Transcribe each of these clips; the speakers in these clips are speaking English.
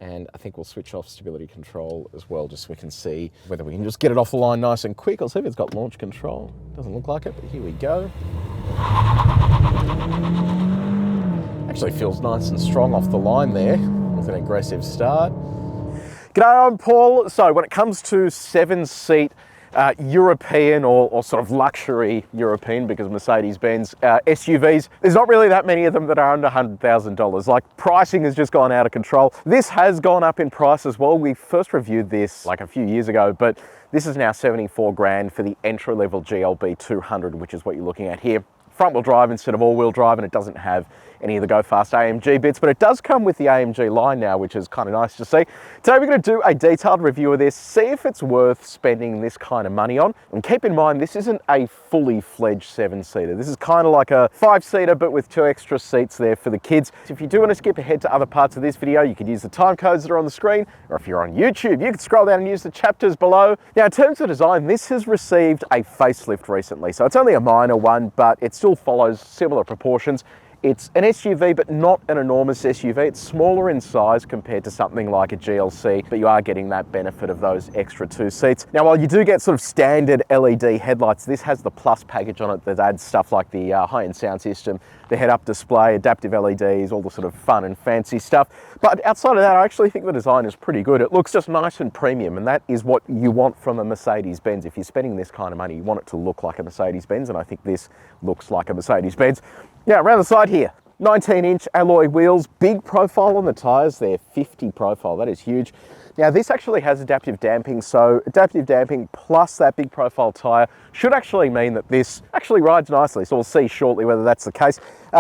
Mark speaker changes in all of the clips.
Speaker 1: And I think we'll switch off stability control as well, just so we can see whether we can just get it off the line nice and quick. I'll see if it's got launch control. Doesn't look like it, but here we go. Actually feels nice and strong off the line there with an aggressive start. G'day, I'm Paul. So when it comes to 7-seat European or sort of luxury European, because Mercedes-Benz SUVs, there's not really that many of them that are under $100,000. Like, pricing has just gone out of control. This has gone up in price as well. We first reviewed this like a few years ago, but this is now 74 grand for the entry-level GLB 200, which is what you're looking at here. Front-wheel drive instead of all-wheel drive, and it doesn't have any of the go-fast AMG bits, but it does come with the AMG line now, which is kind of nice to see. Today we're going to do a detailed review of this, see if it's worth spending this kind of money on. And keep in mind, this isn't a fully fledged 7-seater. This is kind of like a 5-seater, but with 2 extra seats there for the kids. So if you do want to skip ahead to other parts of this video, you could use the time codes that are on the screen, or if you're on YouTube, you can scroll down and use the chapters below. Now, in terms of design, this has received a facelift recently, so it's only a minor one, but it still follows similar proportions. It's an SUV, but not an enormous SUV. It's smaller in size compared to something like a GLC, but you are getting that benefit of those extra 2 seats. Now, while you do get sort of standard LED headlights, this has the Plus package on it that adds stuff like the high-end sound system, the head-up display, adaptive LEDs, all the sort of fun and fancy stuff. But outside of that, I actually think the design is pretty good. It looks just nice and premium, and that is what you want from a Mercedes-Benz. If you're spending this kind of money, you want it to look like a Mercedes-Benz, and I think this looks like a Mercedes-Benz. Now, around the side here, 19-inch alloy wheels, big profile on the tyres there, 50 profile, that is huge. Now, this actually has adaptive damping, so adaptive damping plus that big profile tyre should actually mean that this actually rides nicely, so we'll see shortly whether that's the case.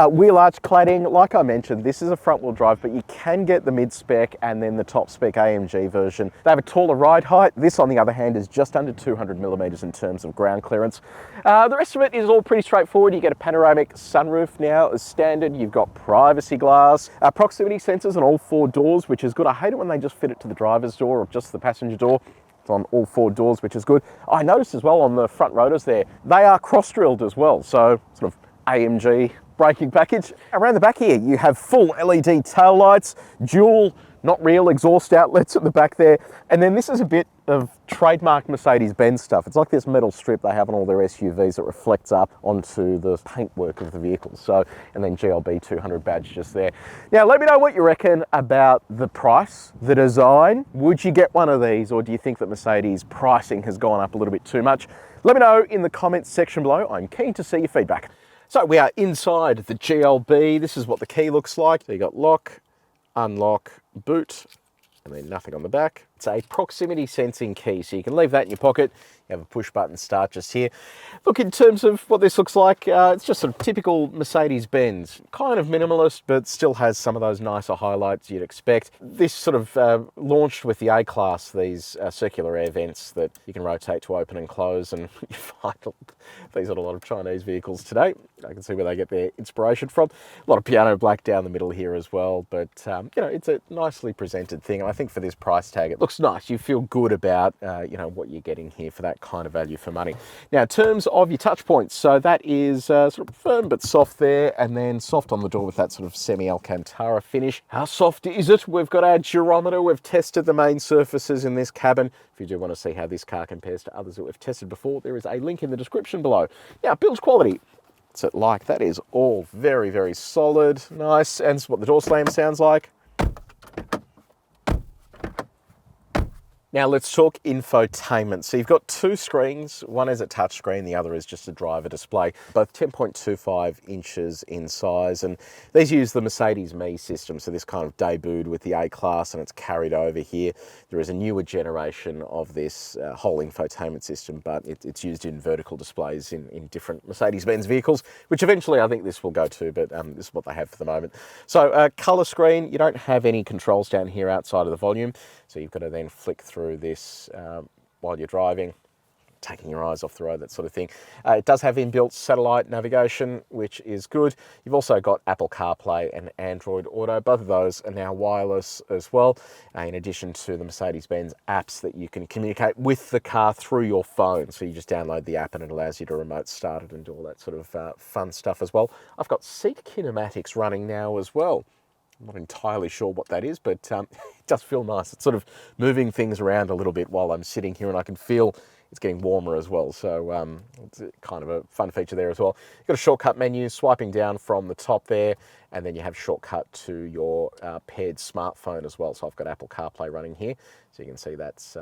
Speaker 1: Wheel arch cladding, like I mentioned, this is a front-wheel drive, but you can get the mid-spec and then the top-spec AMG version. They have a taller ride height. This, on the other hand, is just under 200 millimeters in terms of ground clearance. The rest of it is all pretty straightforward. You get a panoramic sunroof now as standard. You've got privacy glass, proximity sensors on all 4 doors, which is good. I hate it when they just fit it to the driver's door or just the passenger door. It's on all 4 doors, which is good. I noticed as well on the front rotors there, they are cross-drilled as well, so sort of AMG braking package. Around the back here, you have full LED tail lights, dual, not real exhaust outlets at the back there. And then this is a bit of trademark Mercedes-Benz stuff. It's like this metal strip they have on all their SUVs that reflects up onto the paintwork of the vehicle. So, and then GLB 200 badge just there. Now, let me know what you reckon about the price, the design. Would you get one of these, or do you think that Mercedes pricing has gone up a little bit too much? Let me know in the comments section below. I'm keen to see your feedback. So we are inside the GLB. This is what the key looks like. So you got lock, unlock, boot, and then nothing on the back. It's a proximity sensing key, so you can leave that in your pocket. You have a push button start just here. Look, in terms of what this looks like, it's just sort of typical Mercedes-Benz. Kind of minimalist, but still has some of those nicer highlights you'd expect. This sort of launched with the A-Class, these circular air vents that you can rotate to open and close, and you find these on a lot of Chinese vehicles today. I can see where they get their inspiration from. A lot of piano black down the middle here as well, but you know, it's a nicely presented thing, and I think for this price tag, it looks nice. You feel good about you know, what you're getting here for that kind of value for money. Now, in terms of your touch points, so that is sort of firm but soft there, and then soft on the door with that sort of semi-Alcantara finish. How soft is it? We've got our durometer. We've tested the main surfaces in this cabin. If you do want to see how this car compares to others that we've tested before, there is a link in the description below. Now, build quality. What's it like? That is all very, very solid, nice, and it's what the door slam sounds like. Now let's talk infotainment. So you've got 2 screens. One is a touch screen, the other is just a driver display. Both 10.25 inches in size, and these use the Mercedes Me system. So this kind of debuted with the A-Class, and it's carried over here. There is a newer generation of this whole infotainment system, but it's used in vertical displays in different Mercedes-Benz vehicles, which eventually I think this will go to, but this is what they have for the moment. So color screen, you don't have any controls down here outside of the volume. So you've got to then flick through this while you're driving, taking your eyes off the road, that sort of thing. It does have inbuilt satellite navigation, which is good. You've also got Apple CarPlay and Android Auto. Both of those are now wireless as well, in addition to the Mercedes-Benz apps that you can communicate with the car through your phone. So you just download the app and it allows you to remote start it and do all that sort of fun stuff as well. I've got seat kinematics running now as well. I'm not entirely sure what that is, but it does feel nice. It's sort of moving things around a little bit while I'm sitting here, and I can feel it's getting warmer as well. So it's kind of a fun feature there as well. You've got a shortcut menu, swiping down from the top there, and then you have shortcut to your paired smartphone as well. So I've got Apple CarPlay running here, so you can see that's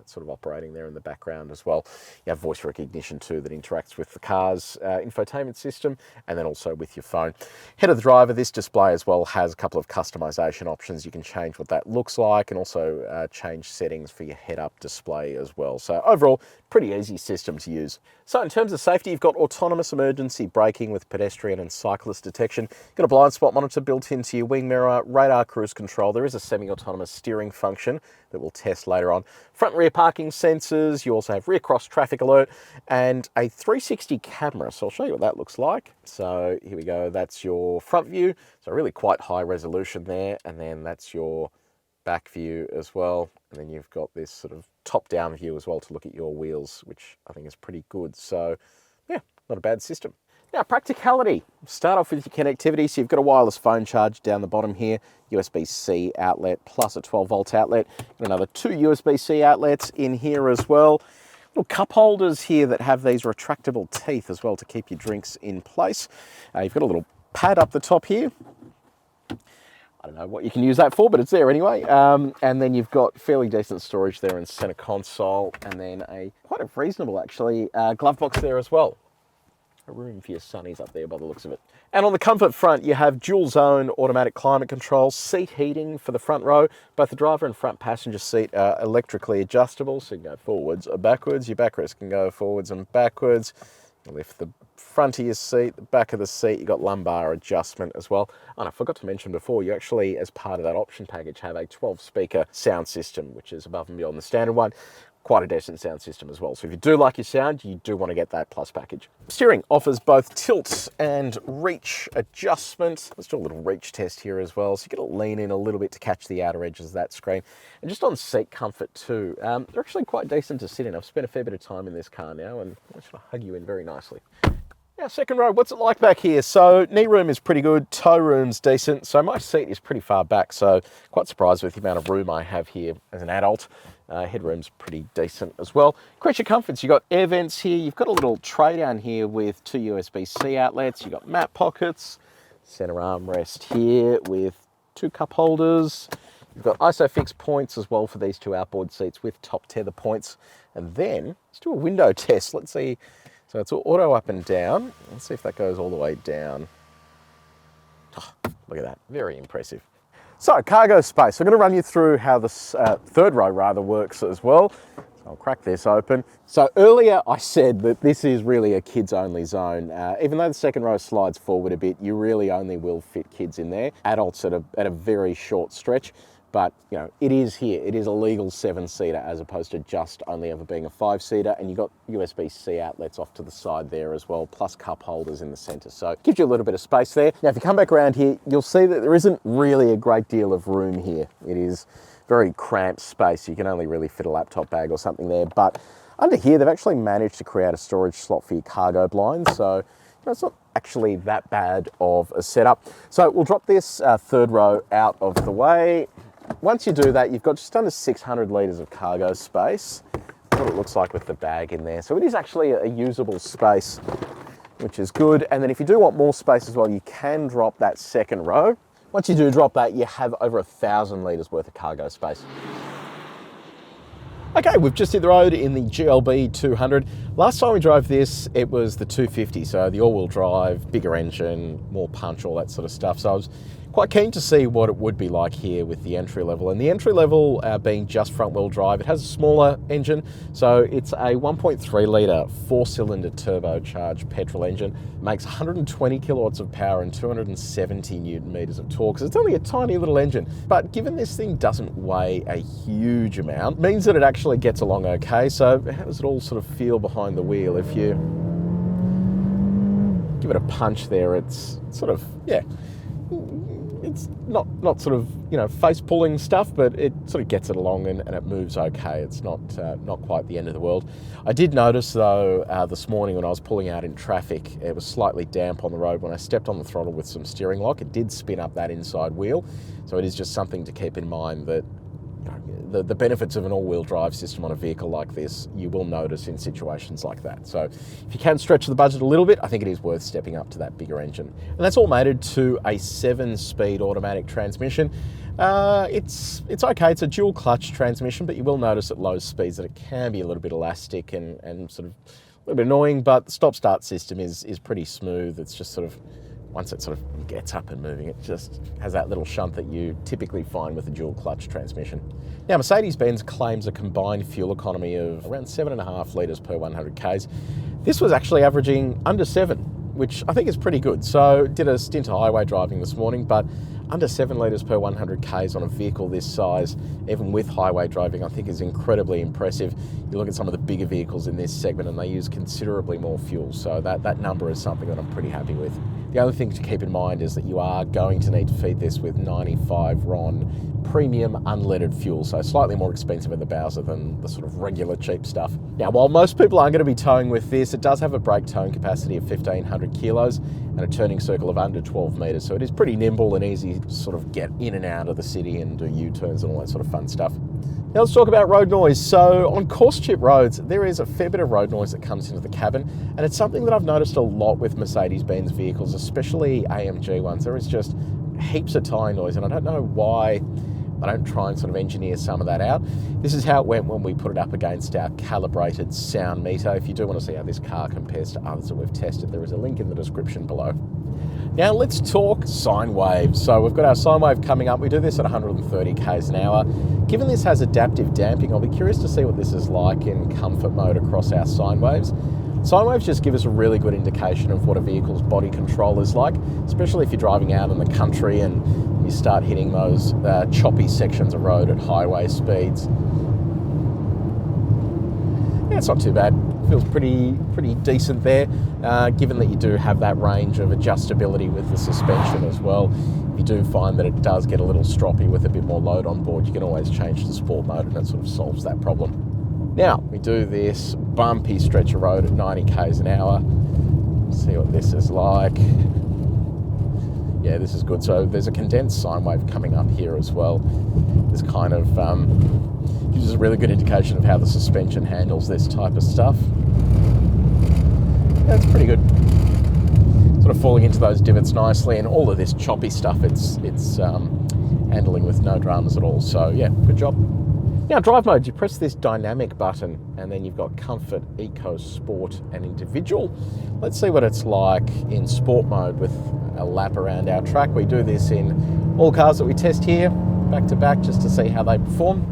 Speaker 1: sort of operating there in the background as well. You have voice recognition too that interacts with the car's infotainment system, and then also with your phone. Head of the driver, this display as well has a couple of customization options. You can change what that looks like, and also change settings for your head-up display as well. So overall, pretty easy system to use. So in terms of safety, you've got autonomous emergency braking with pedestrian and cyclist detection. You've got a blind spot monitor built into your wing mirror, radar cruise control. There is a semi-autonomous steering function that we'll test later on. Front and rear parking sensors. You also have rear cross traffic alert and a 360 camera. So I'll show you what that looks like. So here we go. That's your front view. So really quite high resolution there. And then that's your back view as well. And then you've got this sort of top-down view as well to look at your wheels, which I think is pretty good. So yeah, not a bad system. Now, practicality. Start off with your connectivity. So you've got a wireless phone charge down the bottom here, USB-C outlet plus a 12-volt outlet, and another 2 USB-C outlets in here as well. Little cup holders here that have these retractable teeth as well to keep your drinks in place. You've got a little pad up the top here. I don't know what you can use that for, but it's there anyway. And then you've got fairly decent storage there in center console, and then quite a reasonable actually glove box there as well. A room for your sunnies up there by the looks of it. And on the comfort front, you have dual zone automatic climate control, seat heating for the front row. Both the driver and front passenger seat are electrically adjustable, so you can go forwards or backwards. Your backrest can go forwards and backwards. You lift the front of your seat, the back of the seat, you've got lumbar adjustment as well. And I forgot to mention before, you actually, as part of that option package, have a 12-speaker sound system, which is above and beyond the standard one. Quite a decent sound system as well. So if you do like your sound, you do want to get that plus package. Steering offers both tilt and reach adjustment. Let's do a little reach test here as well. So you got to lean in a little bit to catch the outer edges of that screen. And just on seat comfort too, they're actually quite decent to sit in. I've spent a fair bit of time in this car now, and I should hug you in very nicely. Now, second row, what's it like back here? So knee room is pretty good, toe room's decent. So my seat is pretty far back, so quite surprised with the amount of room I have here as an adult. Headroom's pretty decent as well. Creature comforts, you've got air vents here. You've got a little tray down here with 2 USB-C outlets. You've got mat pockets, center armrest here with 2 cup holders. You've got ISOFIX points as well for these 2 outboard seats with top tether points. And then let's do a window test. Let's see. So it's auto up and down. Let's see if that goes all the way down. Oh, look at that, very impressive. So cargo space, I'm going to run you through how this third row rather works as well. So I'll crack this open. So earlier I said that this is really a kids only zone. Even though the second row slides forward a bit, you really only will fit kids in there. Adults at a very short stretch. But, you know, it is here. It is a legal 7-seater as opposed to just only ever being a 5-seater. And you've got USB-C outlets off to the side there as well, plus cup holders in the center. So it gives you a little bit of space there. Now, if you come back around here, you'll see that there isn't really a great deal of room here. It is very cramped space. You can only really fit a laptop bag or something there. But under here, they've actually managed to create a storage slot for your cargo blinds. So, you know, it's not actually that bad of a setup. So we'll drop this third row out of the way. Once you do that, you've got just under 600 litres of cargo space. That's what it looks like with the bag in there. So it is actually a usable space, which is good. And then if you do want more space as well, you can drop that second row. Once you do drop that, you have over 1,000 litres worth of cargo space. Okay, we've just hit the road in the GLB 200. Last time we drove this, it was the 250, so the all-wheel drive, bigger engine, more punch, all that sort of stuff. So I was quite keen to see what it would be like here with the entry level. And the entry level being just front wheel drive, it has a smaller engine. So it's a 1.3 litre 4-cylinder turbocharged petrol engine. Makes 120 kilowatts of power and 270 Newton meters of torque. So it's only a tiny little engine. But given this thing doesn't weigh a huge amount, means that it actually gets along okay. So how does it all sort of feel behind the wheel? If you give it a punch there, it's sort of, yeah, it's not sort of, you know, face pulling stuff, but it sort of gets it along and it moves okay. It's not quite the end of the world. I did notice though this morning when I was pulling out in traffic, it was slightly damp on the road. When I stepped on the throttle with some steering lock, it did spin up that inside wheel. So it is just something to keep in mind that, you know, the benefits of an all-wheel drive system on a vehicle like this, you will notice in situations like that. So if you can stretch the budget a little bit, I think it is worth stepping up to that bigger engine. And that's all mated to a 7-speed automatic transmission. It's okay, it's a dual clutch transmission, but you will notice at low speeds that it can be a little bit elastic and sort of a little bit annoying, but the stop-start system is pretty smooth. It's just sort of, once it sort of gets up and moving, it just has that little shunt that you typically find with a dual clutch transmission. Now, Mercedes-Benz claims a combined fuel economy of around 7.5 litres per 100 Ks. This was actually averaging under 7, which I think is pretty good. So did a stint of highway driving this morning, but under 7 litres per 100 Ks on a vehicle this size, even with highway driving, I think is incredibly impressive. You look at some of the bigger vehicles in this segment and they use considerably more fuel. So that number is something that I'm pretty happy with. The other thing to keep in mind is that you are going to need to feed this with 95 RON premium unleaded fuel, so slightly more expensive at the Bowser than the sort of regular cheap stuff. Now, while most people aren't going to be towing with this, it does have a brake towing capacity of 1,500 kilos and a turning circle of under 12 metres, so it is pretty nimble and easy to sort of get in and out of the city and do U-turns and all that sort of fun stuff. Now let's talk about road noise. So on coarse chip roads, there is a fair bit of road noise that comes into the cabin, and it's something that I've noticed a lot with Mercedes-Benz vehicles, especially AMG ones. There is just heaps of tyre noise, and I don't know why I don't try and sort of engineer some of that out. This is how it went when we put it up against our calibrated sound meter. If you do want to see how this car compares to others that we've tested, there is a link in the description below. Now let's talk sine waves. So we've got our sine wave coming up. We do this at 130 k's an hour. Given this has adaptive damping, I'll be curious to see what this is like in comfort mode across our sine waves. Sine waves just give us a really good indication of what a vehicle's body control is like, especially if you're driving out in the country and you start hitting those choppy sections of road at highway speeds. Yeah, it's not too bad. Feels pretty decent there, given that you do have that range of adjustability with the suspension as well. If you do find that it does get a little stroppy with a bit more load on board, you can always change to sport mode and it sort of solves that problem. Now, we do this bumpy stretch of road at 90 k's an hour. Let's see what this is like. Yeah, this is good. So there's a condensed sine wave coming up here as well. This kind of gives us a really good indication of how the suspension handles this type of stuff. Yeah, it's pretty good. Sort of falling into those divots nicely, and all of this choppy stuff, it's handling with no dramas at all. So yeah, good job. Now, drive mode, you press this dynamic button and then you've got comfort, eco, sport and individual. Let's see what it's like in sport mode with a lap around our track. We do this in all cars that we test here, back to back, just to see how they perform.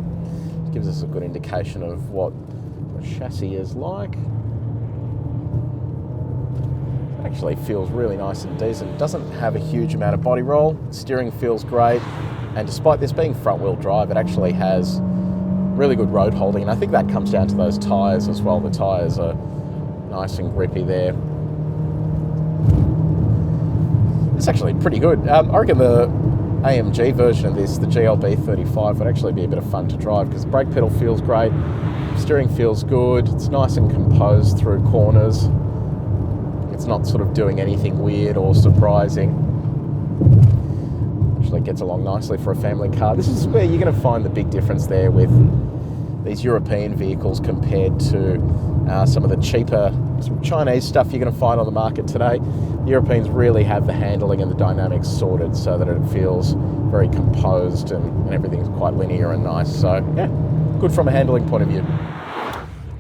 Speaker 1: It gives us a good indication of what chassis is like. It actually feels really nice and decent. It doesn't have a huge amount of body roll. Steering feels great. And despite this being front wheel drive, it actually has really good road holding, and I think that comes down to those tyres as well. The tyres are nice and grippy there. It's actually pretty good. I reckon the AMG version of this, the GLB 35, would actually be a bit of fun to drive because the brake pedal feels great, steering feels good, it's nice and composed through corners. It's not sort of doing anything weird or surprising. Actually gets along nicely for a family car. This is where you're going to find the big difference there with these European vehicles compared to some of the cheaper Chinese stuff you're going to find on the market today. The Europeans really have the handling and the dynamics sorted so that it feels very composed and everything's quite linear and nice. So yeah, good from a handling point of view.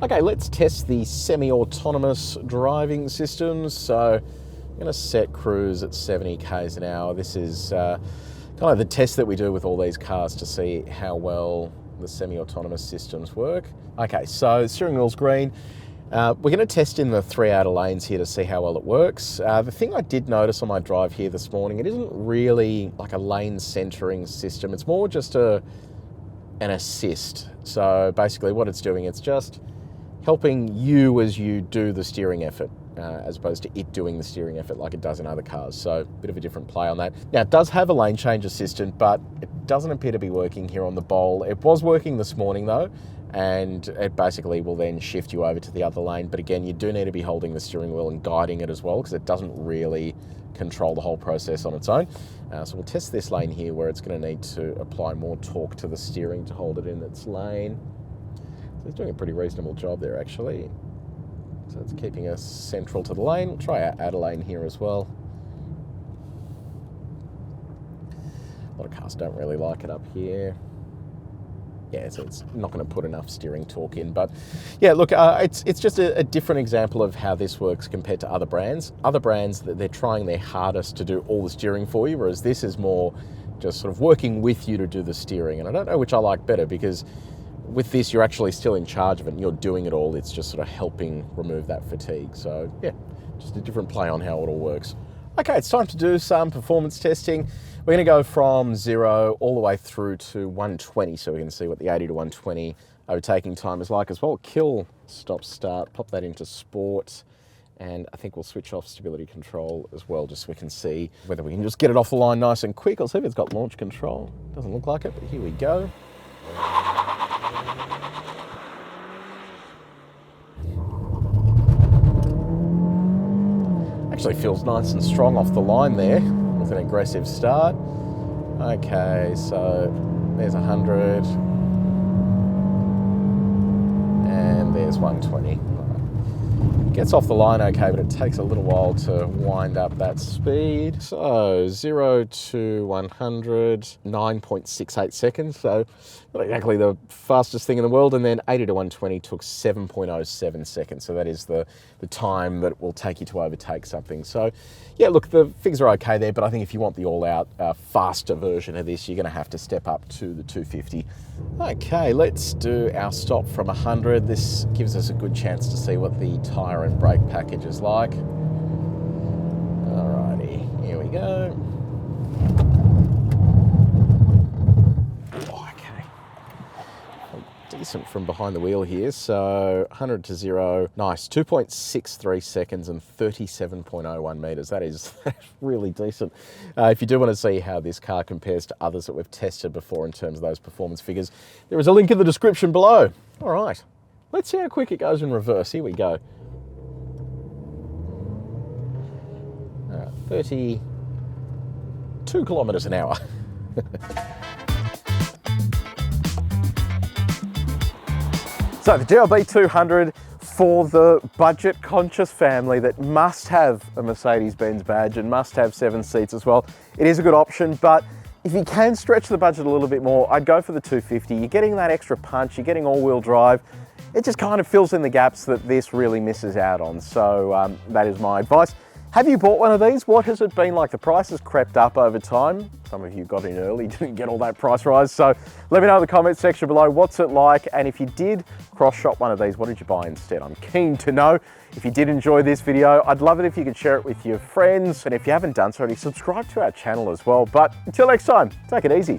Speaker 1: Okay, let's test the semi-autonomous driving systems. So I'm going to set cruise at 70 k's an hour. This is kind of the test that we do with all these cars to see how well the semi-autonomous systems work. Okay, so the steering wheel's green. We're going to test in the 3 outer lanes here to see how well it works. The thing I did notice on my drive here this morning, it isn't really like a lane centering system. It's more just an assist. So basically what it's doing, it's just helping you as you do the steering effort. as opposed to it doing the steering effort like it does in other cars. So a bit of a different play on that. Now it does have a lane change assistant, but it doesn't appear to be working here on the Bowl. It was working this morning though, and it basically will then shift you over to the other lane. But again, you do need to be holding the steering wheel and guiding it as well, because it doesn't really control the whole process on its own. So we'll test this lane here where it's going to need to apply more torque to the steering to hold it in its lane. So it's doing a pretty reasonable job there actually. So it's keeping us central to the lane. We'll try add a lane here as well. A lot of cars don't really like it up here. Yeah, so it's not going to put enough steering torque in. But yeah, look, it's just a different example of how this works compared to other brands. Other brands, they're trying their hardest to do all the steering for you, whereas this is more just sort of working with you to do the steering. And I don't know which I like better, because with this, you're actually still in charge of it and you're doing it all. It's just sort of helping remove that fatigue. So yeah, just a different play on how it all works. Okay, it's time to do some performance testing. We're going to go from 0 all the way through to 120, so we can see what the 80 to 120 overtaking time is like as well. Kill, stop, start, pop that into sport, and I think we'll switch off stability control as well, just so we can see whether we can just get it off the line nice and quick. I'll see if it's got launch control. Doesn't look like it, but here we go. Actually feels nice and strong off the line there with an aggressive start. Okay, so there's 100 and there's 120. Gets off the line okay, but it takes a little while to wind up that speed. So 0 to 100, 9.68 seconds. So not exactly the fastest thing in the world. And then 80 to 120 took 7.07 seconds. So that is the time that it will take you to overtake something. So yeah, look, the figures are okay there, but I think if you want the all-out faster version of this, you're gonna have to step up to the 250. Okay, let's do our stop from 100. This gives us a good chance to see what the tyre and brake package is like. Alrighty, here we go. Okay. Decent from behind the wheel here. So 100 to 0, nice. 2.63 seconds and 37.01 meters. That's really decent. If you do want to see how this car compares to others that we've tested before in terms of those performance figures, there is a link in the description below. All right, let's see how quick it goes in reverse. Here we go. 32 kilometers an hour. So the GLB 200 for the budget-conscious family that must have a Mercedes-Benz badge and must have 7 seats as well. It is a good option, but if you can stretch the budget a little bit more, I'd go for the 250. You're getting that extra punch, you're getting all-wheel drive. It just kind of fills in the gaps that this really misses out on. So that is my advice. Have you bought one of these? What has it been like? The price has crept up over time. Some of you got in early, didn't get all that price rise. So let me know in the comments section below, what's it like? And if you did cross-shop one of these, what did you buy instead? I'm keen to know. If you did enjoy this video, I'd love it if you could share it with your friends. And if you haven't done so already, subscribe to our channel as well. But until next time, take it easy.